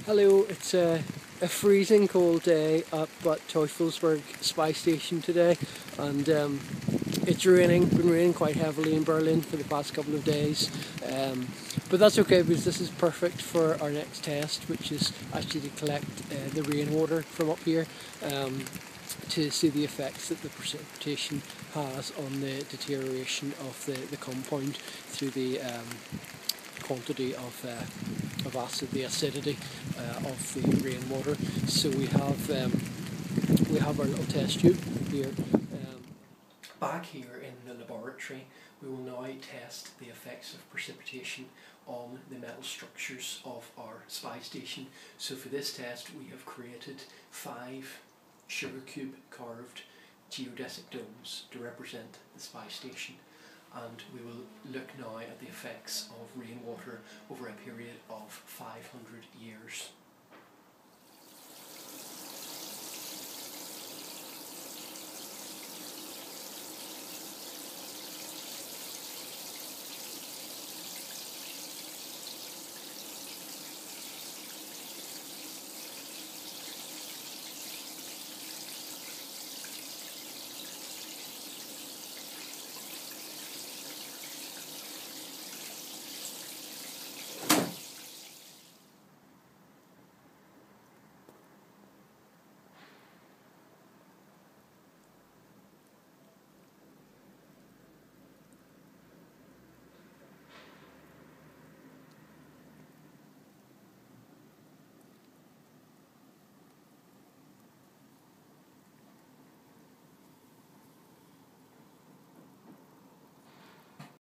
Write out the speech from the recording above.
Hello, it's a freezing cold day up at Teufelsberg Spy Station today, and it's raining, been raining quite heavily in Berlin for the past couple of days, but that's okay because this is perfect for our next test, which is actually to collect the rainwater from up here to see the effects that the precipitation has on the deterioration of the compound through the quantity of acid, the acidity of the rainwater. So we have our little test tube here. Back here in the laboratory, we will now test the effects of precipitation on the metal structures of our spy station. So for this test, we have created 5 sugar cube carved geodesic domes to represent the spy station, and we will look now at the effects of rainwater over a period of 500 years.